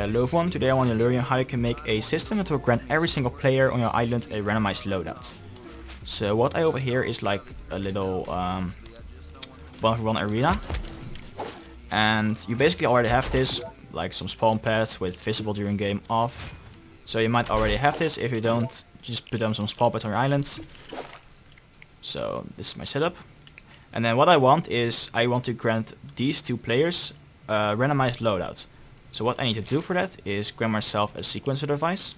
Hello everyone, today I want to learn you how you can make a system that will grant every single player on your island a randomized loadout. So what I over here is like a little 1v1 arena. And you basically already have this, like some spawn pads with visible during game off. So you might already have this. If you don't, just put down some spawn pads on your islands. So this is my setup. And then what I want is, I want to grant these two players a randomized loadout. So what I need to do for that is grant myself a sequencer device.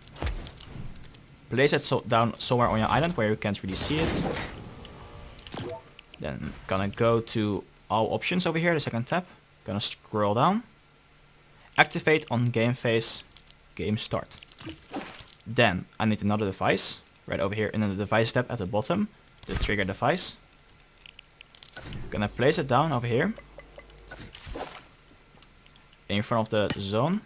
Place it down somewhere on your island where you can't really see it. Then gonna go to all options over here, the second tab. Gonna scroll down. Activate on game phase, game start. Then I need another device, right over here in the device tab at the bottom, the trigger device. Gonna place it down over here. In front of the zone,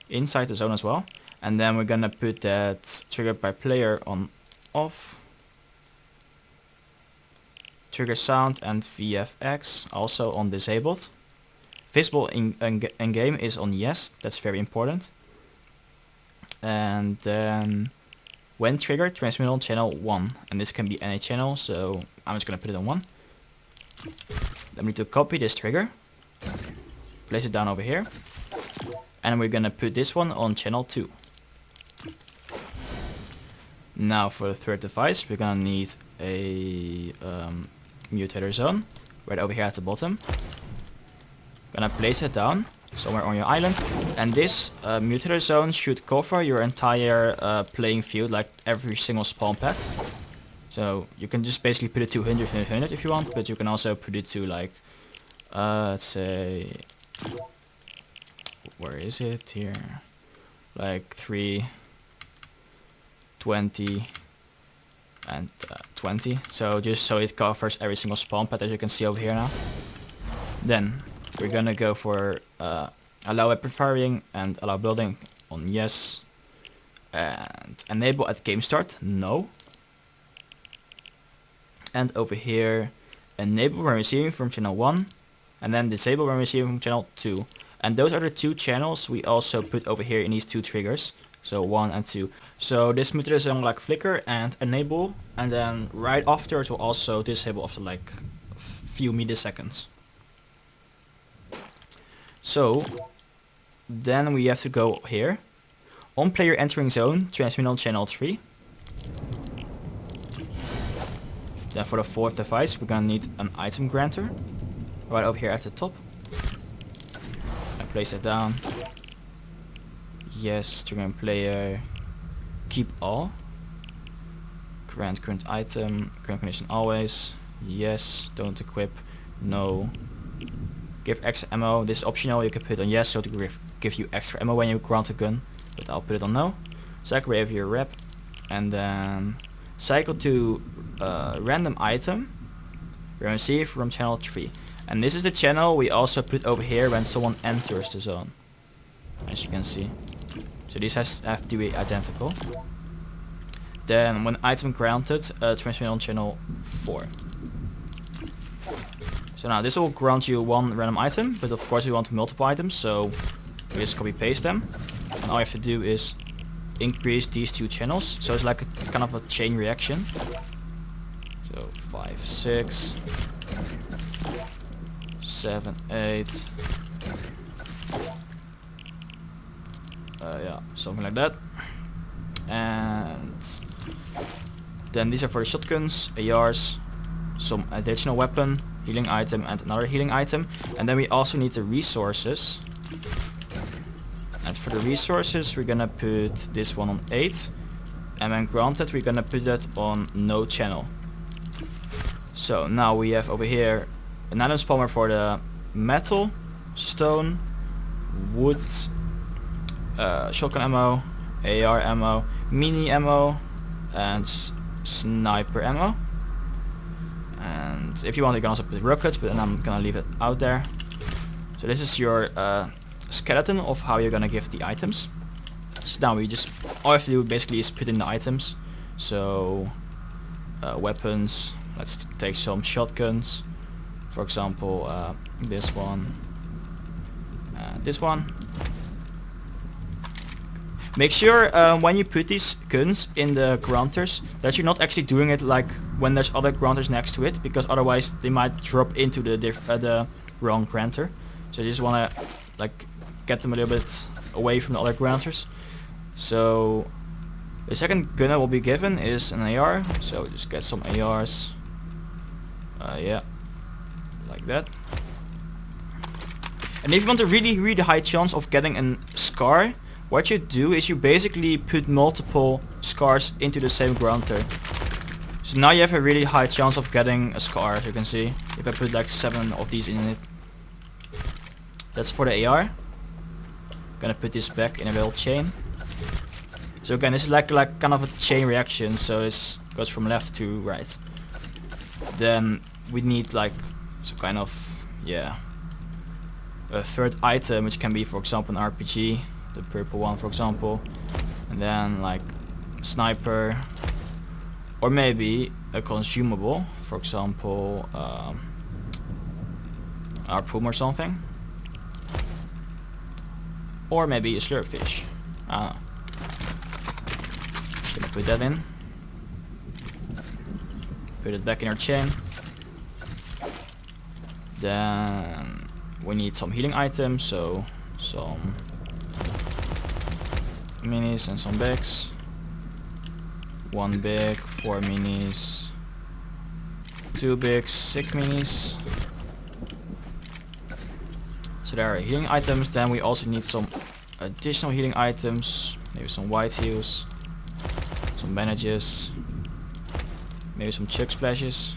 inside the zone as well, and then we're gonna put that triggered by player on off, trigger sound and VFX also on disabled, visible in game is on yes, that's very important, and then when triggered transmit on channel 1, and this can be any channel, so I'm just gonna put it on 1. Then we need to copy this trigger, place it down over here, and we're gonna put this one on channel 2. Now for the third device, we're gonna need a Mutator Zone right over here at the bottom. Gonna place it down somewhere on your island, and this Mutator Zone should cover your entire playing field, like every single spawn pad. So you can just basically put it to 100 and 100 if you want, but you can also put it to like let's say, where is it here, like 3, 20 and 20, so just so it covers every single spawn pad, as you can see over here now. Then we're gonna go for allow weapon firing and allow building on yes, and enable at game start no, and over here enable when receiving from channel 1, and then disable when receiving from channel 2. And those are the two channels we also put over here in these two triggers, so 1 and 2. So this Mutator Zone like flicker and enable, and then right after it will also disable after like a few milliseconds. So then we have to go here, on player entering zone, transmit on channel 3. Then for the fourth device we're gonna need an item granter, right over here at the top. I place it down. Yes, trigger player. Keep all. Grant current item. Current condition always. Yes. Don't equip. No. Give extra ammo. This is optional. You can put it on yes, so to give you extra ammo when you grant a gun. But I'll put it on no. Cycle your rep. And then cycle to random item. Receive from channel 3. And this is the channel we also put over here when someone enters the zone, as you can see. So these have to be identical. Then when item granted, transmit on channel 4. So now this will grant you one random item, but of course we want multiple items, so we just copy paste them. And all you have to do is increase these two channels, so it's like a kind of a chain reaction. So 5, 6, 7, 8. Yeah, something like that. And then these are for the shotguns, ARs, some additional weapon, healing item, and another healing item. And then we also need the resources. And for the resources we're gonna put this one on 8. And when granted we're gonna put that on no channel. So now we have over here an item spawner for the metal, stone, wood, shotgun ammo, AR ammo, mini ammo, and sniper ammo. And if you want you can also put rockets, but then I'm gonna leave it out there. So this is your skeleton of how you're gonna give the items. So now we just, all you have to do basically is put in the items. So weapons, let's take some shotguns. For example, this one, Make sure when you put these guns in the granters that you're not actually doing it like when there's other granters next to it, because otherwise they might drop into the wrong granter. So you just wanna like get them a little bit away from the other granters. So the second gun I will be given is an AR, so just get some ARs. Yeah, like that. And if you want a really high chance of getting a scar, what you do is you basically put multiple scars into the same granter. So now you have a really high chance of getting a scar, as you can see. If I put like 7 of these in it. That's for the AR. Gonna put this back in a little chain. So again, this is like kind of a chain reaction, so this goes from left to right. Then we need like some kind of, yeah, a third item, which can be, for example, an RPG, the purple one, for example, and then like a sniper, or maybe a consumable, for example, harpoon or something, or maybe a slurpfish. I don't know. Gonna put that in. Put it back in our chain. Then we need some healing items, so some minis and some bigs. 1 big, 4 minis, 2 bigs, 6 minis. So there are healing items. Then we also need some additional healing items, maybe some white heals, some bandages, maybe some chug splashes,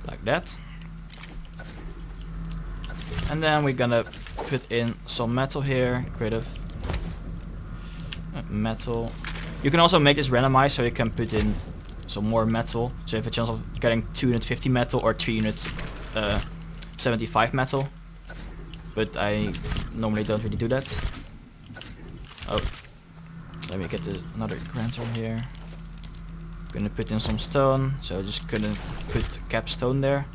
like that. And then we're gonna put in some metal here, creative metal. You can also make this randomized, so you can put in some more metal, so you have a chance of getting 250 metal or 375 metal, but I normally don't really do that. Oh, let me get another granter here. Gonna put in some stone, so just gonna put capstone there.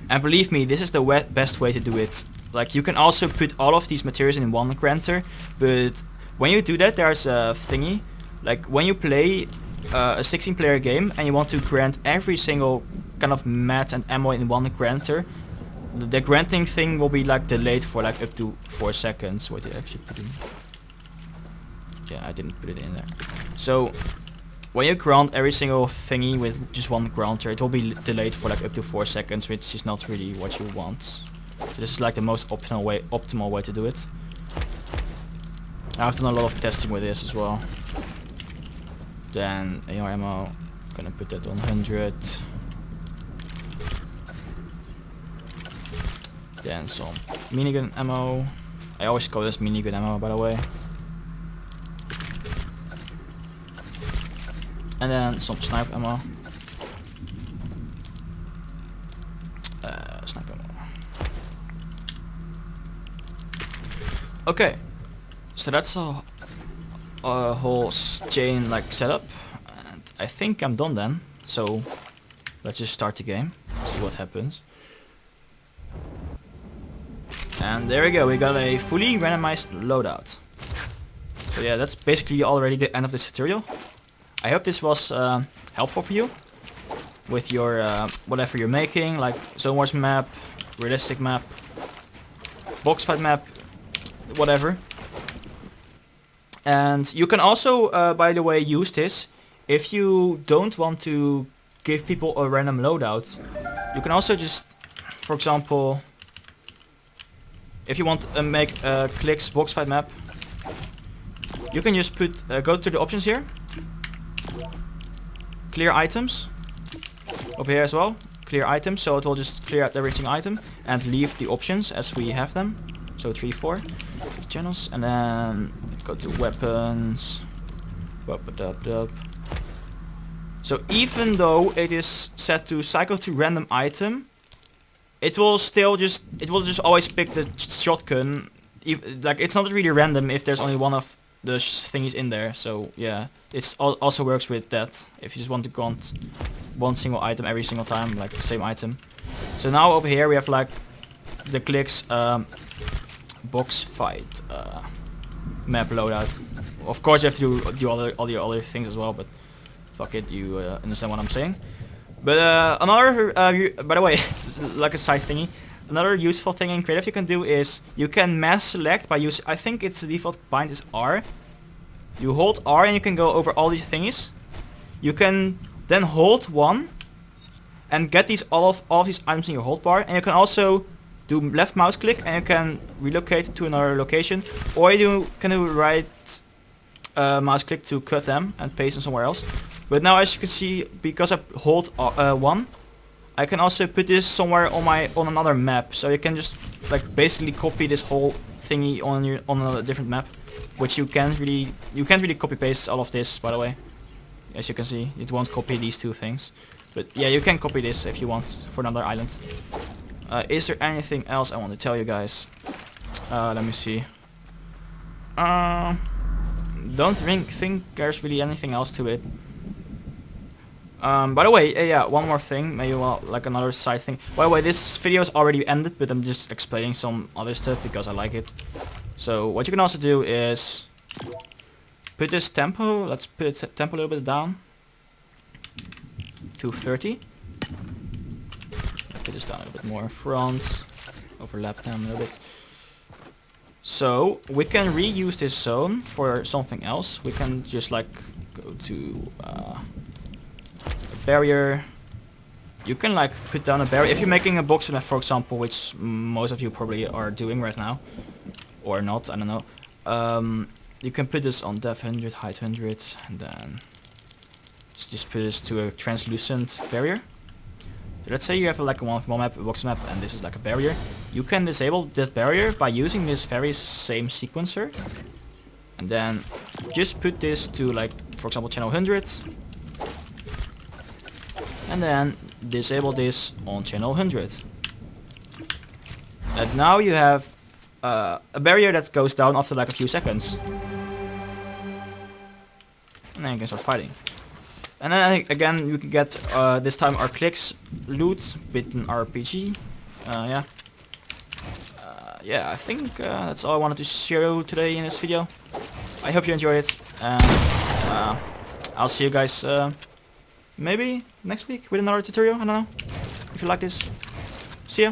And believe me, this is the best way to do it. Like, you can also put all of these materials in one granter, but when you do that, there's a thingy. Like, when you play a 16-player game and you want to grant every single kind of mat and ammo in one granter, the granting thing will be like delayed for like up to 4 seconds. What did I actually put in? Yeah, I didn't put it in there. So when you grant every single thingy with just one granter, it will be delayed for like up to 4 seconds, which is not really what you want. So this is like the most optimal way to do it. I've done a lot of testing with this as well. Then AR ammo, gonna put that on 100. Then some minigun ammo. I always call this minigun ammo, by the way. And then some sniper ammo. Sniper ammo. Okay, so that's a whole chain like setup, and I think I'm done then. So let's just start the game, see what happens. And there we go, we got a fully randomized loadout. So yeah, that's basically already the end of this tutorial. I hope this was helpful for you with your whatever you're making, like Zone Wars map, realistic map, box fight map, whatever. And you can also, by the way, use this if you don't want to give people a random loadout. You can also just, for example, if you want to make a clicks box fight map, you can just put go to the options here, clear items, over here as well, clear items, so it will just clear out every single item and leave the options as we have them. So 3, 4 channels, and then go to weapons. So even though it is set to cycle to random item, it will just always pick the shotgun. Like, it's not really random if there's only one of the thingies in there. So yeah, it also works with that if you just want to count one single item every single time, like the same item. So now over here we have like the clicks box fight map loadout. Of course you have to do all the other things as well, but fuck it, you understand what I'm saying. But another, by the way, it's like a side thingy. Another useful thing in creative you can do is you can mass select by using, I think it's the default bind is R. You hold R and you can go over all these thingies. You can then hold 1 and get these all of these items in your hold bar, and you can also do left mouse click and you can relocate to another location, or you can do right mouse click to cut them and paste them somewhere else. But now as you can see, because I hold 1, I can also put this somewhere on another map. So you can just like basically copy this whole thingy on a different map, which you can't really copy paste all of this, by the way. As you can see, it won't copy these two things. But yeah, you can copy this if you want for another island. Is there anything else I want to tell you guys? Let me see. Don't think there's really anything else to it. By the way, yeah, one more thing, maybe like another side thing. By the way, this video is already ended, but I'm just explaining some other stuff because I like it. So what you can also do is put this tempo, let's put tempo a little bit down to 30. Put this down a little bit more in front, overlap them a little bit. So we can reuse this zone for something else. We can just like go to a barrier. You can like put down a barrier if you're making a box map, for example, which most of you probably are doing right now, or not, I don't know. You can put this on depth 100, height 100, and then just put this to a translucent barrier. So let's say you have like a one map, a box map, and this is like a barrier. You can disable that barrier by using this very same sequencer, and then just put this to like, for example, channel 100, and then disable this on channel 100. And now you have a barrier that goes down after like a few seconds. And then you can start fighting. And then I think again you can get this time our clicks loot with an RPG. Yeah. Yeah, I think that's all I wanted to show today in this video. I hope you enjoyed it, and I'll see you guys maybe next week with another tutorial. I don't know if you like this. See ya.